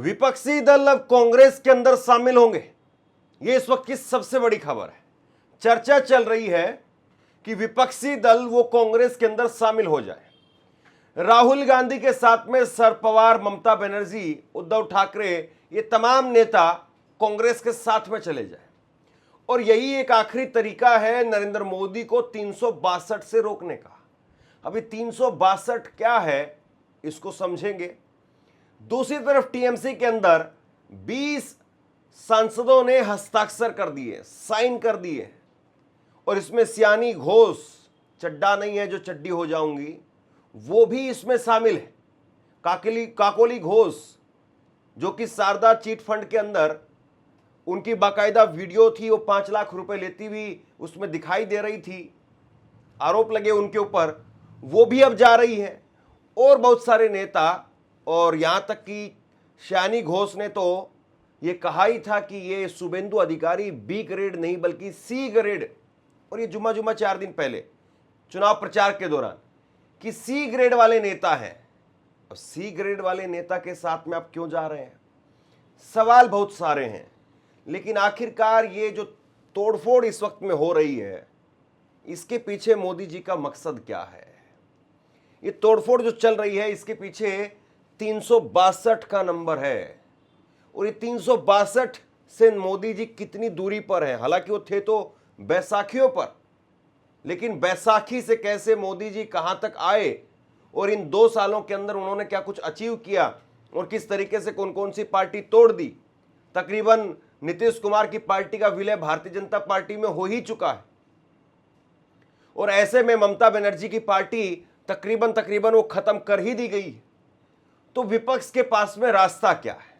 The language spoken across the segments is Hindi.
विपक्षी दल अब कांग्रेस के अंदर शामिल होंगे, यह इस वक्त की सबसे बड़ी खबर है। चर्चा चल रही है कि विपक्षी दल वो कांग्रेस के अंदर शामिल हो जाए। राहुल गांधी के साथ में शरद पवार, ममता बनर्जी, उद्धव ठाकरे, ये तमाम नेता कांग्रेस के साथ में चले जाए और यही एक आखिरी तरीका है नरेंद्र मोदी को 362 से रोकने का। अभी 362 क्या है इसको समझेंगे। दूसरी तरफ टीएमसी के अंदर 20 सांसदों ने हस्ताक्षर कर दिए, साइन कर दिए और इसमें सियानी घोष, चड्डा नहीं है जो चड्डी हो जाऊंगी, वो भी इसमें शामिल है। काकोली घोष जो कि शारदा चिट फंड के अंदर उनकी बाकायदा वीडियो थी, वो 5 लाख रुपए लेती हुई उसमें दिखाई दे रही थी, आरोप लगे उनके ऊपर, वो भी अब जा रही है। और बहुत सारे नेता, और यहां तक कि सियानी घोष ने तो ये कहा ही था कि ये शुभेंदु अधिकारी बी ग्रेड नहीं बल्कि सी ग्रेड, और ये जुम्मा 4 दिन पहले चुनाव प्रचार के दौरान कि सी ग्रेड वाले नेता हैं। और सी ग्रेड वाले नेता के साथ में आप क्यों जा रहे हैं? सवाल बहुत सारे हैं, लेकिन आखिरकार ये जो तोड़फोड़ इस वक्त में हो रही है, इसके पीछे मोदी जी का मकसद क्या है? ये तोड़फोड़ जो चल रही है इसके पीछे 362 का नंबर है और ये 362 से मोदी जी कितनी दूरी पर हैं। हालांकि वो थे तो बैसाखियों पर, लेकिन बैसाखी से कैसे मोदी जी कहां तक आए और इन 2 सालों के अंदर उन्होंने क्या कुछ अचीव किया और किस तरीके से कौन कौन सी पार्टी तोड़ दी। तकरीबन नीतीश कुमार की पार्टी का विलय भारतीय जनता पार्टी में हो ही चुका है और ऐसे में ममता बनर्जी की पार्टी तकरीबन वो खत्म कर ही दी गई। तो विपक्ष के पास में रास्ता क्या है?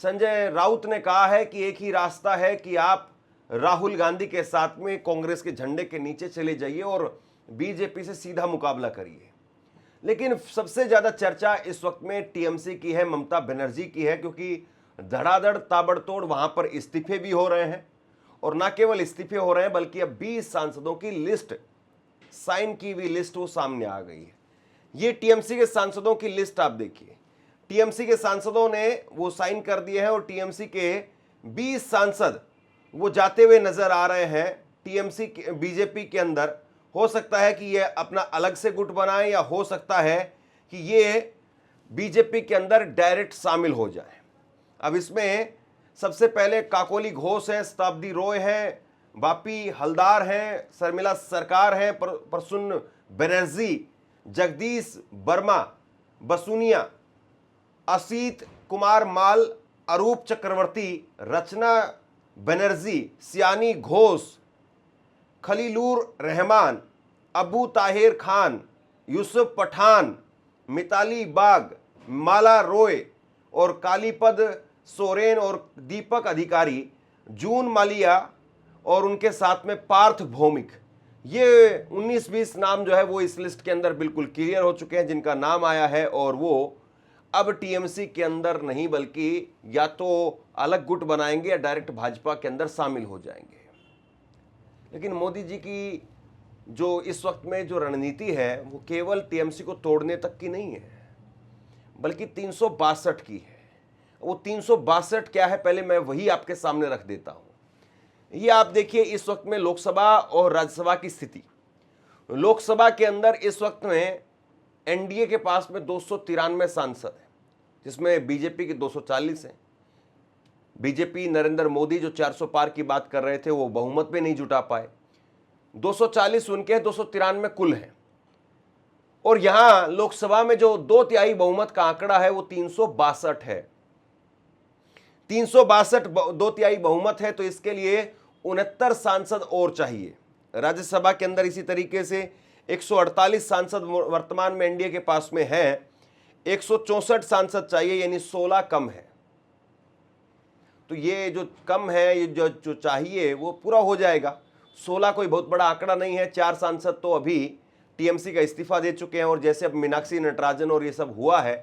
संजय राउत ने कहा है कि एक ही रास्ता है कि आप राहुल गांधी के साथ में कांग्रेस के झंडे के नीचे चले जाइए और बीजेपी से सीधा मुकाबला करिए। लेकिन सबसे ज्यादा चर्चा इस वक्त में टीएमसी की है, ममता बनर्जी की है, क्योंकि धड़ाधड़ ताबड़तोड़ वहां पर इस्तीफे भी हो रहे हैं और ना केवल इस्तीफे हो रहे हैं बल्कि अब 20 सांसदों की लिस्ट, साइन की हुई लिस्ट वो सामने आ गई है। ये टीएमसी के सांसदों की लिस्ट आप देखिए, टीएमसी के सांसदों ने वो साइन कर दिए हैं और टीएमसी के 20 सांसद वो जाते हुए नजर आ रहे हैं टीएमसी बीजेपी के अंदर। हो सकता है कि ये अपना अलग से गुट बनाए या हो सकता है कि ये बीजेपी के अंदर डायरेक्ट शामिल हो जाए। अब इसमें सबसे पहले काकोली घोष है, शताब्दी रॉय है, बापी हलदार हैं, शर्मिला सरकार हैं, प्रसून बनर्जी, जगदीश वर्मा, बसुनिया, असीत कुमार माल, अरूप चक्रवर्ती, रचना बनर्जी, सियानी घोष, खलीलुर रहमान, अबू ताहिर खान, यूसुफ पठान, मिताली बाग, माला रॉय और कालीपद सोरेन और दीपक अधिकारी, जून मालिया और उनके साथ में पार्थ भौमिक। ये 19-20 नाम जो है वो इस लिस्ट के अंदर बिल्कुल क्लियर हो चुके हैं जिनका नाम आया है और वो अब टीएमसी के अंदर नहीं बल्कि या तो अलग गुट बनाएंगे या डायरेक्ट भाजपा के अंदर शामिल हो जाएंगे। लेकिन मोदी जी की जो इस वक्त में जो रणनीति है वो केवल टीएमसी को तोड़ने तक की नहीं है बल्कि 362 की है। वो 362 क्या है पहले मैं वही आपके सामने रख देता हूं। ये आप देखिए इस वक्त में लोकसभा और राज्यसभा की स्थिति। लोकसभा के अंदर इस वक्त में एनडीए के पास में 293 सांसद हैं जिसमें बीजेपी के 240 हैं। बीजेपी नरेंद्र मोदी जो 400 पार की बात कर रहे थे वो बहुमत में नहीं जुटा पाए। 240 उनके हैं, 293 कुल हैं। और यहां लोकसभा में जो 2/3 बहुमत का आंकड़ा है वो 362 है। 362 2/3 बहुमत है तो इसके लिए 69 सांसद और चाहिए। राज्यसभा के अंदर इसी तरीके से 148 सांसद वर्तमान में एनडीए के पास में हैं, 164 सांसद चाहिए यानी 16 कम है। तो ये जो कम है, ये जो चाहिए वो पूरा हो जाएगा। 16 कोई बहुत बड़ा आंकड़ा नहीं है। 4 सांसद तो अभी टीएमसी का इस्तीफा दे चुके हैं और जैसे अब मीनाक्षी नटराजन और ये सब हुआ है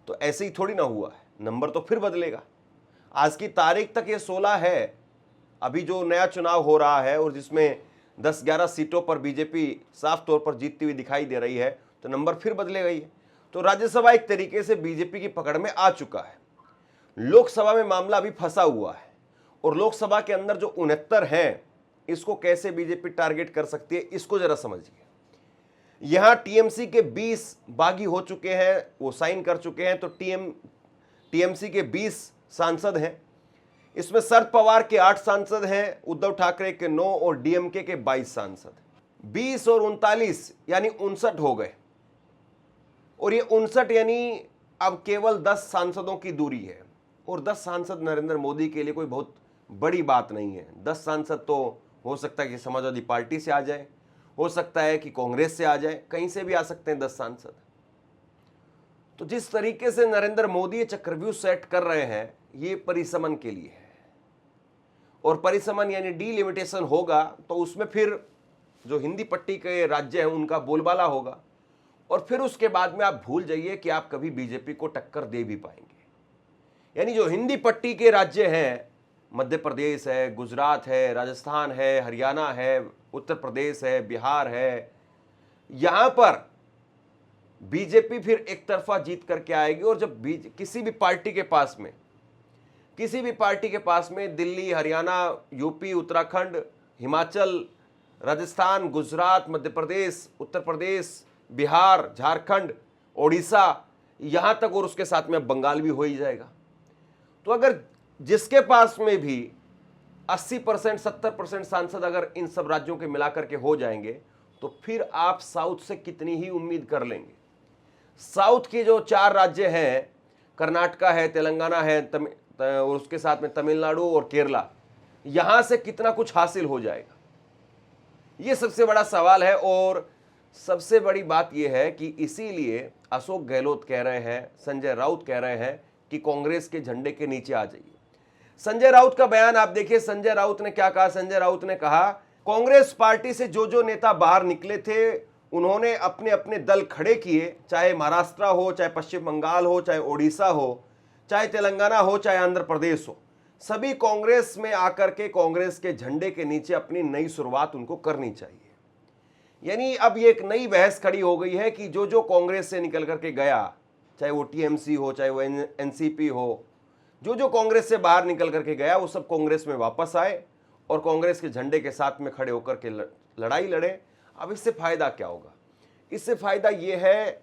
तो ऐसे ही थोड़ी ना हुआ है, नंबर तो फिर बदलेगा। आज की तारीख तक ये 16 है। अभी जो नया चुनाव हो रहा है और जिसमें 10-11 सीटों पर बीजेपी साफ तौर पर जीतती हुई दिखाई दे रही है तो नंबर फिर बदलेगा ही। तो राज्यसभा एक तरीके से बीजेपी की पकड़ में आ चुका है। लोकसभा में मामला अभी फंसा हुआ है और लोकसभा के अंदर जो 69 हैं, इसको कैसे बीजेपी टारगेट कर सकती है, इसको जरा समझिए। यहां टीएमसी के 20 बागी हो चुके हैं, वो साइन कर चुके हैं, तो टीएमसी के 20 सांसद हैं। इसमें शरद पवार के 8 सांसद हैं, उद्धव ठाकरे के 9 और डीएमके के 22 सांसद। 20 और 39 यानी 59 हो गए। और ये 59 यानी अब केवल 10 सांसदों की दूरी है। और 10 सांसद नरेंद्र मोदी के लिए कोई बहुत बड़ी बात नहीं है। 10 सांसद तो हो सकता है कि समाजवादी पार्टी से आ जाए, हो सकता है कि कांग्रेस से आ जाए, कहीं से भी आ सकते हैं 10 सांसद। तो जिस तरीके से नरेंद्र मोदी ये चक्रव्यूह सेट कर रहे हैं, ये परिसमन के लिए है। और परिसमन यानी डीलिमिटेशन होगा तो उसमें फिर जो हिंदी पट्टी के राज्य हैं उनका बोलबाला होगा। और फिर उसके बाद में आप भूल जाइए कि आप कभी बीजेपी को टक्कर दे भी पाएंगे। यानी जो हिंदी पट्टी के राज्य हैं, मध्य प्रदेश है, गुजरात है, राजस्थान है, हरियाणा है, उत्तर प्रदेश है, बिहार है, यहां पर बीजेपी फिर एक तरफा जीत करके आएगी। और जब किसी भी पार्टी के पास में दिल्ली, हरियाणा, यूपी, उत्तराखंड, हिमाचल, राजस्थान, गुजरात, मध्य प्रदेश, उत्तर प्रदेश, बिहार, झारखंड, ओडिशा, यहां तक, और उसके साथ में बंगाल भी हो ही जाएगा। तो अगर जिसके पास में भी 80%, 70% सांसद अगर इन सब राज्यों के मिलाकर के हो जाएंगे, तो फिर आप साउथ से कितनी ही उम्मीद कर लेंगे। साउथ के जो 4 राज्य हैं, कर्नाटका है, तेलंगाना है, और उसके साथ में तमिलनाडु और केरला, यहां से कितना कुछ हासिल हो जाएगा, ये सबसे बड़ा सवाल है। और सबसे बड़ी बात यह है कि इसीलिए अशोक गहलोत कह रहे हैं, संजय राउत कह रहे हैं कि कांग्रेस के झंडे के नीचे आ जाइए। संजय राउत का बयान आप देखिए। संजय राउत ने क्या कहा? संजय राउत ने कहा, कांग्रेस पार्टी से जो नेता बाहर निकले थे, उन्होंने अपने अपने दल खड़े किए, चाहे महाराष्ट्र हो, चाहे पश्चिम बंगाल हो, चाहे ओडिशा हो, चाहे तेलंगाना हो, चाहे आंध्र प्रदेश हो, सभी कांग्रेस में आकर के कांग्रेस के झंडे के नीचे अपनी नई शुरुआत उनको करनी चाहिए। यानी अब ये एक नई बहस खड़ी हो गई है कि जो कांग्रेस से निकल करके गया, चाहे वो टीएमसी हो, चाहे वो एनसीपी हो, जो कांग्रेस से बाहर निकल करके गया, वो सब कांग्रेस में वापस आए और कांग्रेस के झंडे के साथ में खड़े होकर के लड़ाई लड़े। अब इससे फायदा क्या होगा? इससे फायदा ये है,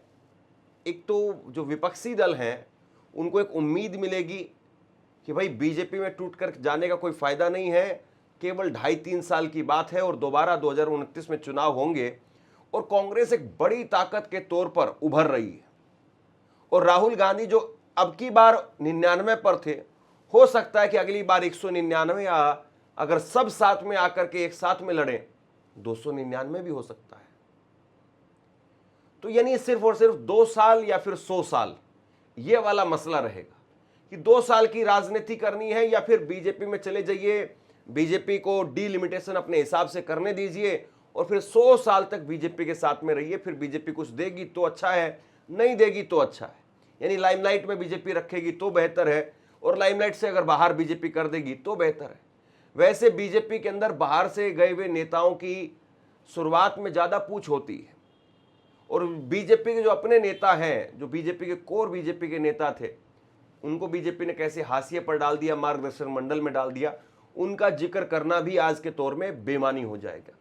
एक तो जो विपक्षी दल हैं उनको एक उम्मीद मिलेगी कि भाई बीजेपी में टूट कर जाने का कोई फायदा नहीं है, केवल 2.5-3 साल की बात है और दोबारा 2029 में चुनाव होंगे और कांग्रेस एक बड़ी ताकत के तौर पर उभर रही है। और राहुल गांधी जो अब की बार 99 पर थे, हो सकता है कि अगली बार 199, या अगर सब साथ में आकर के एक साथ में लड़े 299 भी हो सकता है। तो यानी सिर्फ और सिर्फ 2 साल या फिर 100 साल, ये वाला मसला रहेगा कि 2 साल की राजनीति करनी है या फिर बीजेपी में चले जाइए, बीजेपी को डीलिमिटेशन अपने हिसाब से करने दीजिए और फिर 100 साल तक बीजेपी के साथ में रहिए। फिर बीजेपी कुछ देगी तो अच्छा है, नहीं देगी तो अच्छा है। यानी लाइमलाइट में बीजेपी रखेगी तो बेहतर है और लाइमलाइट से अगर बाहर बीजेपी कर देगी तो बेहतर है। वैसे बीजेपी के अंदर बाहर से गए हुए नेताओं की शुरुआत में ज़्यादा पूछ होती है और बीजेपी के जो अपने नेता हैं, जो बीजेपी के कोर बीजेपी के नेता थे, उनको बीजेपी ने कैसे हाशिए पर डाल दिया, मार्गदर्शन मंडल में डाल दिया, उनका जिक्र करना भी आज के तौर में बेमानी हो जाएगा।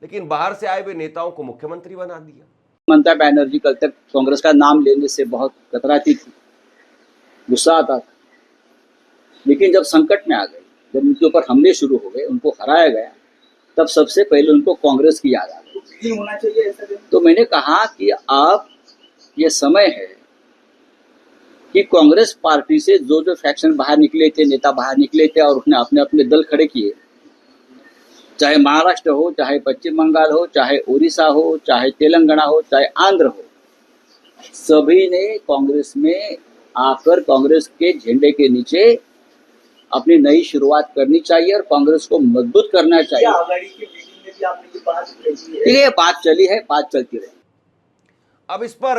लेकिन बाहर से आए हुए नेताओं को मुख्यमंत्री बना दिया। ममता बनर्जी कल तक कांग्रेस का नाम लेने से बहुत कतराती थी, गुस्सा आता था, लेकिन जब संकट में आ गई, जब उनके ऊपर हमले शुरू हो गए, उनको हराया गया, तब सबसे पहले उनको कांग्रेस की याद आ गई। होना चाहिए ऐसा। तो मैंने कहा कि आप, ये समय है कि कांग्रेस पार्टी से जो फैक्शन बाहर निकले थे, नेता बाहर निकले थे और उसने अपने अपने दल खड़े किए, चाहे महाराष्ट्र हो, चाहे पश्चिम बंगाल हो, चाहे उड़ीसा हो, चाहे तेलंगाना हो, चाहे आंध्र हो, सभी ने कांग्रेस में आकर कांग्रेस के झंडे के नीचे अपनी नई शुरुआत करनी चाहिए और कांग्रेस को मजबूत करना चाहिए। ये बात चली है, बात चलती रहे। अब इस पर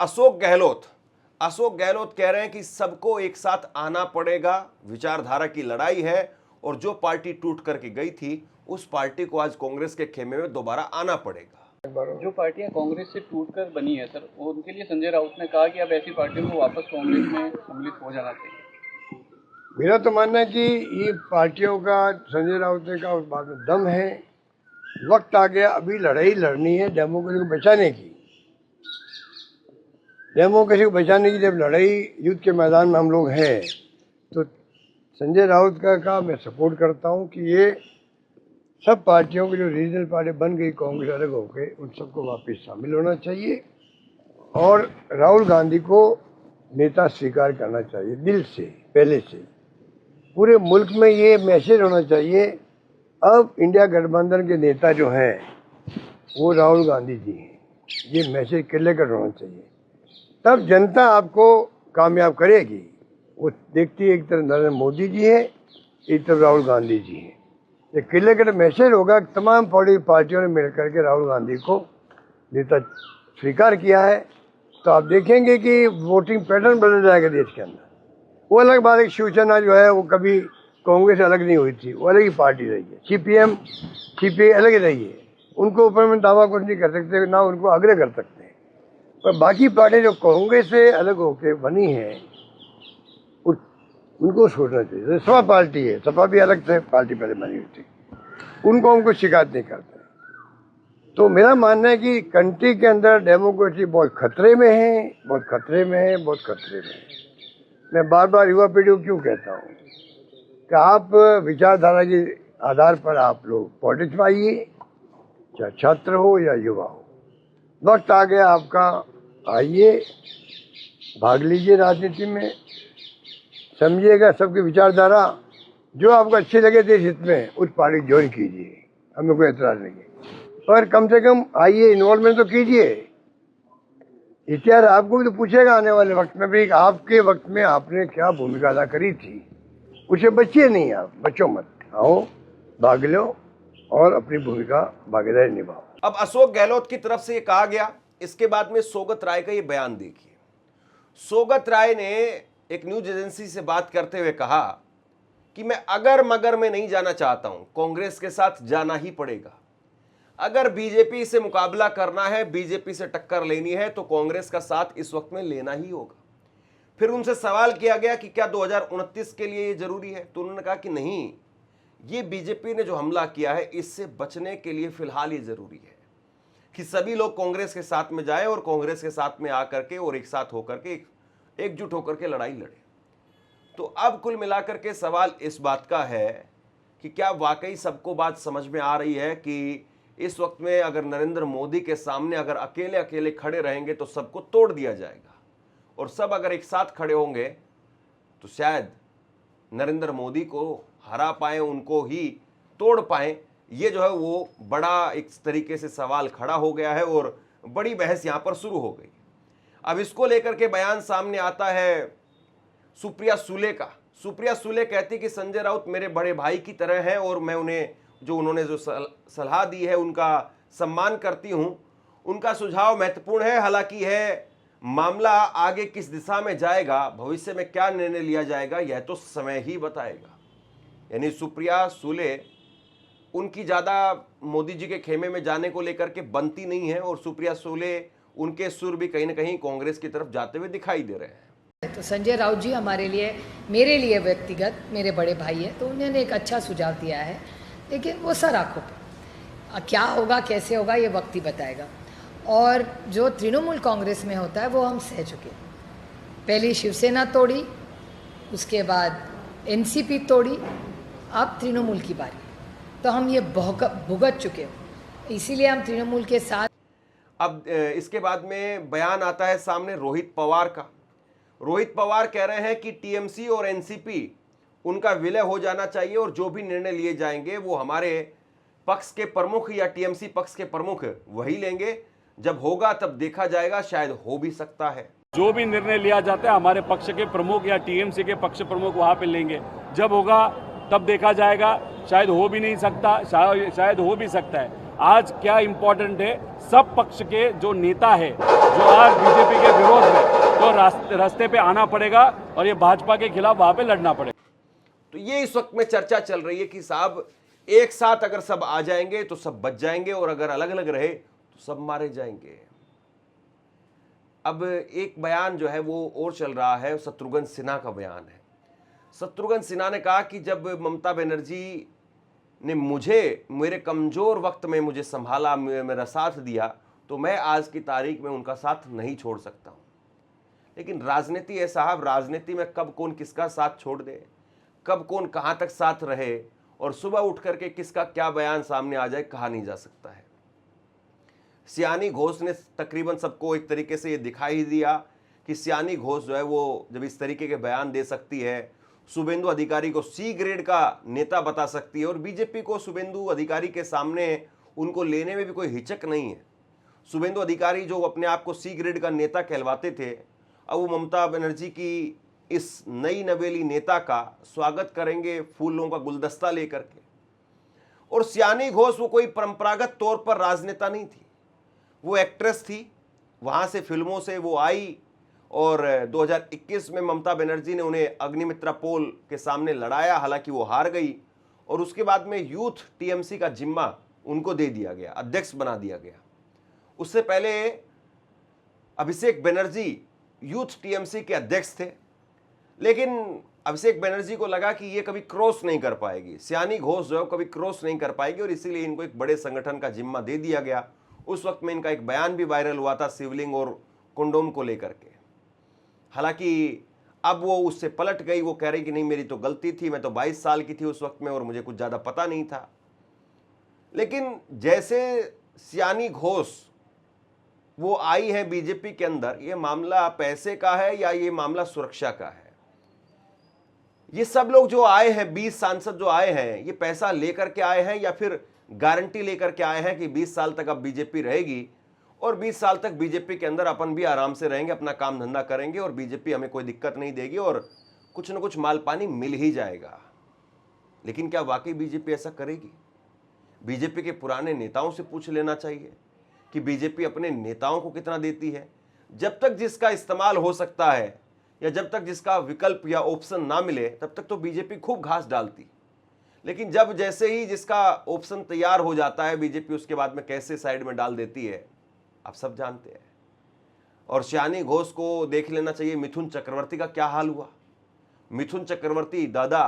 अशोक गहलोत कह रहे हैं कि सबको एक साथ आना पड़ेगा, विचारधारा की लड़ाई है और जो पार्टी टूट करके गई थी उस पार्टी को आज कांग्रेस के खेमे में दोबारा आना पड़ेगा। जो पार्टियां कांग्रेस से टूटकर बनी है सर, उनके लिए संजय राउत ने कहा कि अब ऐसी पार्टियों को वापस कांग्रेस में सम्मिलित हो जाना चाहिए। मेरा तो मानना है कि ये पार्टियों का, संजय राउत ने कहा उस बात में दम है। वक्त आ गया, अभी लड़ाई लड़नी है डेमोक्रेसी को बचाने की। डेमोक्रेसी को बचाने की जब लड़ाई युद्ध के मैदान में हम लोग हैं, तो संजय राउत का मैं सपोर्ट करता हूं कि ये सब पार्टियों की जो रीजनल पार्टी बन गई, कांग्रेस अलग हो गए, उन सबको वापस शामिल होना चाहिए और राहुल गांधी को नेता स्वीकार करना चाहिए दिल से, पहले से। पूरे मुल्क में ये मैसेज होना चाहिए, अब इंडिया गठबंधन के नेता जो हैं वो राहुल गांधी जी हैं। ये मैसेज क्लियर कर होना चाहिए, तब जनता आपको कामयाब करेगी। वो देखती है एक तरफ नरेंद्र मोदी जी है, एक तरफ राहुल गांधी जी हैं। ये क्लियर कट मैसेज होगा, तमाम पॉलिटिकल पार्टियों ने मिलकर के राहुल गांधी को नेता स्वीकार किया है, तो आप देखेंगे कि वोटिंग पैटर्न बदल जाएगा देश के अंदर। वो अलग बात है, शिवसेना जो है वो कभी कांग्रेस अलग नहीं हुई थी, वो अलग ही पार्टी रही है। सीपीएम सीपीआई अलग ही रही है, उनको ऊपर में दावा कुछ नहीं कर सकते, ना उनको आग्रह कर सकते। पर बाकी पार्टी जो कांग्रेस से अलग होकर बनी है उनको सोचना चाहिए। सपा पार्टी है, सपा भी अलग से पार्टी पहले बनी हुई थी, उनको हमको शिकायत नहीं करते। तो मेरा मानना है कि कंट्री के अंदर डेमोक्रेसी बहुत खतरे में है, बहुत खतरे में है, बहुत खतरे में है। मैं बार बार युवा पीढ़ी को क्यों कहता हूँ कि आप विचारधारा के आधार पर आप लोग पॉलिटिक्स में आइए, चाहे छात्र हो या युवा हो। वक्त आ गया आपका, आइए, भाग लीजिए राजनीति में, समझिएगा सबकी विचारधारा, जो आपको अच्छी लगे देश हित में उस पार्टी ज्वाइन कीजिए, हमें कोई एतराज नहीं है। पर कम से कम आइए, इन्वॉल्वमेंट तो कीजिए। इतिहास आपको भी तो पूछेगा आने वाले वक्त में भी, आपके वक्त में आपने क्या भूमिका अदा करी थी। उसे बचिए नहीं, आप बचो मत, आओ भाग लो और अपनी भूमिका भागीदारी निभाओ। अब अशोक गहलोत की तरफ से ये कहा गया, इसके बाद में सौगत राय का ये बयान देखिए। सौगत राय ने एक न्यूज एजेंसी से बात करते हुए कहा कि मैं अगर मगर में नहीं जाना चाहता हूं, कांग्रेस के साथ जाना ही पड़ेगा। अगर बीजेपी से मुकाबला करना है, बीजेपी से टक्कर लेनी है, तो कांग्रेस का साथ इस वक्त में लेना ही होगा। फिर उनसे सवाल किया गया कि क्या 2029 के लिए ये जरूरी है, तो उन्होंने कहा कि नहीं, ये बीजेपी ने जो हमला किया है इससे बचने के लिए फिलहाल ये जरूरी है कि सभी लोग कांग्रेस के साथ में जाए और कांग्रेस के साथ में आकर के और एक साथ होकर के, एकजुट होकर के लड़ाई लड़े। तो अब कुल मिलाकर के सवाल इस बात का है कि क्या वाकई सबको बात समझ में आ रही है कि इस वक्त में अगर नरेंद्र मोदी के सामने अगर अकेले अकेले खड़े रहेंगे तो सबको तोड़ दिया जाएगा, और सब अगर एक साथ खड़े होंगे तो शायद नरेंद्र मोदी को हरा पाए, उनको ही तोड़ पाए। ये जो है वो बड़ा एक तरीके से सवाल खड़ा हो गया है और बड़ी बहस यहां पर शुरू हो गई। अब इसको लेकर के बयान सामने आता है सुप्रिया सुले का। सुप्रिया सुले कहती कि संजय राउत मेरे बड़े भाई की तरह हैं और मैं उन्हें जो उन्होंने जो सलाह दी है उनका सम्मान करती हूं। उनका सुझाव महत्वपूर्ण है, हालांकि है मामला आगे किस दिशा में जाएगा, भविष्य में क्या निर्णय लिया जाएगा, यह तो समय ही बताएगा। यानी सुप्रिया सुले उनकी ज्यादा मोदी जी के खेमे में जाने को लेकर के बनती नहीं है, और सुप्रिया सुले उनके सुर भी कहीं ना कहीं कांग्रेस की तरफ जाते हुए दिखाई दे रहे हैं। तो संजय राउत जी हमारे लिए, मेरे लिए व्यक्तिगत मेरे बड़े भाई हैं, तो उन्होंने एक अच्छा सुझाव दिया है, लेकिन वो सर आँखों पे, क्या होगा कैसे होगा ये वक्त ही बताएगा। और जो तृणमूल कांग्रेस में होता है वो हम सह चुके। पहले शिवसेना तोड़ी, उसके बाद एनसीपी तोड़ी, अब तृणमूल की बारी, तो हम ये भुगत चुके, इसीलिए हम तृणमूल के साथ। अब इसके बाद में बयान आता है सामने रोहित पवार का। रोहित पवार कह रहे हैं कि टीएमसी और एनसीपी उनका विलय हो जाना चाहिए और जो भी निर्णय लिए जाएंगे वो हमारे पक्ष के प्रमुख या टीएमसी पक्ष के प्रमुख वही लेंगे। जब होगा तब देखा जाएगा, शायद हो भी सकता है। जो भी निर्णय लिया जाता है हमारे पक्ष के प्रमुख या टीएमसी के पक्ष प्रमुख वहां पे लेंगे। जब होगा तब देखा जाएगा, शायद हो भी नहीं सकता, शायद हो भी सकता है। आज क्या इम्पोर्टेंट है, सब पक्ष के जो नेता है जो आज बीजेपी के विरोध में, तो रास्ते पे आना पड़ेगा और ये भाजपा के खिलाफ वहां पे लड़ना पड़ेगा। तो ये इस वक्त में चर्चा चल रही है कि साहब एक साथ अगर सब आ जाएंगे तो सब बच जाएंगे, और अगर अलग अलग रहे तो सब मारे जाएंगे। अब एक बयान जो है वो और चल रहा है, शत्रुघ्न सिन्हा का बयान है। शत्रुघ्न सिन्हा ने कहा कि जब ममता बनर्जी ने मुझे मेरे कमजोर वक्त में मुझे संभाला, मेरा साथ दिया, तो मैं आज की तारीख में उनका साथ नहीं छोड़ सकता हूं। लेकिन राजनीति है साहब, राजनीति में कब कौन किसका साथ छोड़ दे, कब कौन कहां तक साथ रहे और सुबह उठ करके किसका क्या बयान सामने आ जाए, कहा नहीं जा सकता है। सियानी घोष ने तकरीबन सबको एक तरीके से ये दिखाई दिया कि सियानी घोष जो है वो जब इस तरीके के बयान दे सकती है, शुभेंदु अधिकारी को सी ग्रेड का नेता बता सकती है, और बीजेपी को शुभेंदु अधिकारी के सामने उनको लेने में भी कोई हिचक नहीं है। शुभेंदु अधिकारी जो अपने आप को सी ग्रेड का नेता कहलवाते थे, अब वो ममता बनर्जी की इस नई नवेली नेता का स्वागत करेंगे फूलों का गुलदस्ता लेकर के। और सियानी घोष वो कोई परंपरागत तौर पर राजनेता नहीं थी, वो एक्ट्रेस थी, वहां से फिल्मों से वो आई और 2021 में ममता बनर्जी ने उन्हें अग्निमित्रा पोल के सामने लड़ाया, हालांकि वो हार गई, और उसके बाद में यूथ टीएमसी का जिम्मा उनको दे दिया गया, अध्यक्ष बना दिया गया। उससे पहले अभिषेक बनर्जी यूथ टीएमसी के अध्यक्ष थे, लेकिन अभिषेक बनर्जी को लगा कि ये कभी क्रॉस नहीं कर पाएगी, सियानी घोष जो है कभी क्रॉस नहीं कर पाएगी, और इसीलिए इनको एक बड़े संगठन का जिम्मा दे दिया गया। उस वक्त में इनका एक बयान भी वायरल हुआ था शिवलिंग और कंडोम को लेकर के। हालांकि अब वो उससे पलट गई, वो कह रही कि नहीं मेरी तो गलती थी, मैं तो 22 साल की थी उस वक्त में और मुझे कुछ ज़्यादा पता नहीं था। लेकिन जैसे सियानी घोष वो आई है बीजेपी के अंदर, ये मामला पैसे का है या ये मामला सुरक्षा का है? ये सब लोग जो आए हैं, 20 सांसद जो आए हैं, ये पैसा लेकर के आए हैं या फिर गारंटी लेकर के आए हैं कि 20 साल तक अब बीजेपी रहेगी और 20 साल तक बीजेपी के अंदर अपन भी आराम से रहेंगे, अपना काम धंधा करेंगे और बीजेपी हमें कोई दिक्कत नहीं देगी और कुछ न कुछ माल पानी मिल ही जाएगा। लेकिन क्या वाकई बीजेपी ऐसा करेगी? बीजेपी के पुराने नेताओं से पूछ लेना चाहिए कि बीजेपी अपने नेताओं को कितना देती है। जब तक जिसका इस्तेमाल हो सकता है या जब तक जिसका विकल्प या ऑप्शन ना मिले तब तक तो बीजेपी खूब घास डालती, लेकिन जब जैसे ही जिसका ऑप्शन तैयार हो जाता है बीजेपी उसके बाद में कैसे साइड में डाल देती है आप सब जानते हैं। और सियानी घोष को देख लेना चाहिए मिथुन चक्रवर्ती का क्या हाल हुआ। मिथुन चक्रवर्ती दादा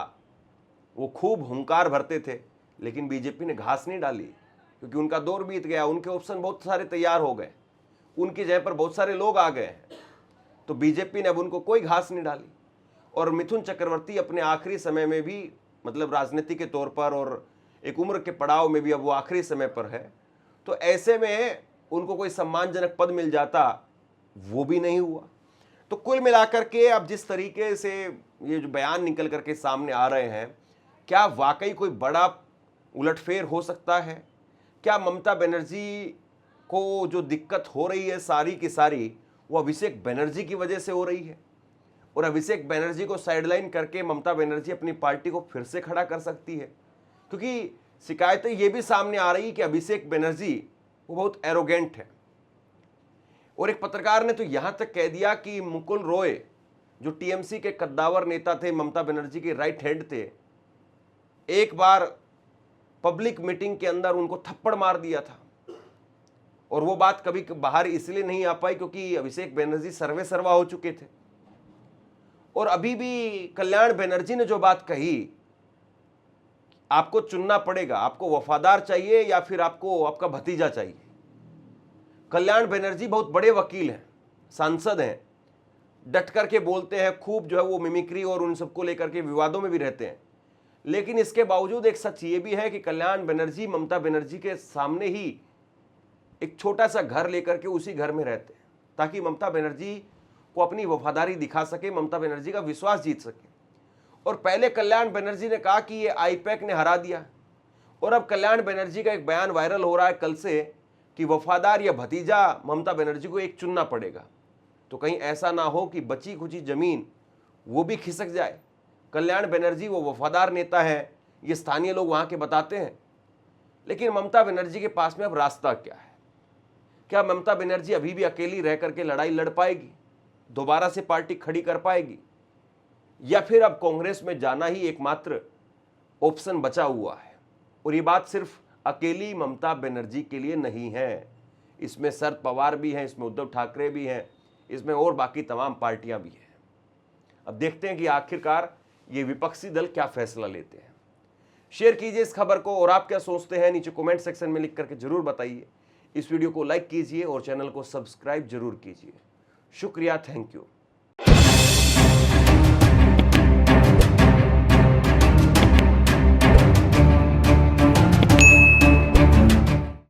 वो खूब हुंकार भरते थे, लेकिन बीजेपी ने घास नहीं डाली क्योंकि उनका दौर बीत गया, उनके ऑप्शन बहुत सारे तैयार हो गए, उनकी जगह पर बहुत सारे लोग आ गए हैं, तो बीजेपी ने अब उनको कोई घास नहीं डाली। और मिथुन चक्रवर्ती अपने आखिरी समय में भी मतलब राजनीति के तौर पर और एक उम्र के पड़ाव में भी अब वो आखिरी समय पर है, तो ऐसे में उनको कोई सम्मानजनक पद मिल जाता, वो भी नहीं हुआ। तो कुल मिलाकर के अब जिस तरीके से ये जो बयान निकल करके सामने आ रहे हैं, क्या वाकई कोई बड़ा उलटफेर हो सकता है? क्या ममता बनर्जी को जो दिक्कत हो रही है सारी की सारी वो अभिषेक बनर्जी की वजह से हो रही है और अभिषेक बनर्जी को साइडलाइन करके ममता बनर्जी अपनी पार्टी को फिर से खड़ा कर सकती है? क्योंकि शिकायतें ये भी सामने आ रही कि अभिषेक बनर्जी वो बहुत एरोगेंट है। और एक पत्रकार ने तो यहां तक कह दिया कि मुकुल रॉय जो टीएमसी के कद्दावर नेता थे, ममता बनर्जी के राइट हैंड थे, एक बार पब्लिक मीटिंग के अंदर उनको थप्पड़ मार दिया था। और वो बात कभी बाहर इसलिए नहीं आ पाई क्योंकि अभिषेक बनर्जी सर्वे सर्वा हो चुके थे। और अभी भी कल्याण बनर्जी ने जो बात कही, आपको चुनना पड़ेगा, आपको वफादार चाहिए या फिर आपको आपका भतीजा चाहिए। कल्याण बनर्जी बहुत बड़े वकील हैं, सांसद हैं, डट करके बोलते हैं, खूब जो है वो मिमिक्री और उन सबको लेकर के विवादों में भी रहते हैं। लेकिन इसके बावजूद एक सच ये भी है कि कल्याण बनर्जी ममता बनर्जी के सामने ही एक छोटा सा घर लेकर के उसी घर में रहते हैं ताकि ममता बनर्जी को अपनी वफादारी दिखा सके, ममता बनर्जी का विश्वास जीत सके। और पहले कल्याण बनर्जी ने कहा कि ये आईपैक ने हरा दिया, और अब कल्याण बनर्जी का एक बयान वायरल हो रहा है कल से कि वफादार या भतीजा ममता बनर्जी को एक चुनना पड़ेगा। तो कहीं ऐसा ना हो कि बची खुची जमीन वो भी खिसक जाए। कल्याण बनर्जी वो वफादार नेता है, ये स्थानीय लोग वहां के बताते हैं, लेकिन ममता बनर्जी के पास में अब रास्ता क्या है? क्या ममता बनर्जी अभी भी अकेली रह करके लड़ाई लड़ पाएगी, दोबारा से पार्टी खड़ी कर पाएगी, या फिर अब कांग्रेस में जाना ही एकमात्र ऑप्शन बचा हुआ है? और ये बात सिर्फ अकेली ममता बनर्जी के लिए नहीं है, इसमें शरद पवार भी हैं, इसमें उद्धव ठाकरे भी हैं, इसमें और बाकी तमाम पार्टियां भी हैं। अब देखते हैं कि आखिरकार ये विपक्षी दल क्या फैसला लेते हैं। शेयर कीजिए इस खबर को और आप क्या सोचते हैं नीचे कमेंट सेक्शन में लिख करके जरूर बताइए। इस वीडियो को लाइक कीजिए और चैनल को सब्सक्राइब जरूर कीजिए। शुक्रिया, थैंक यू।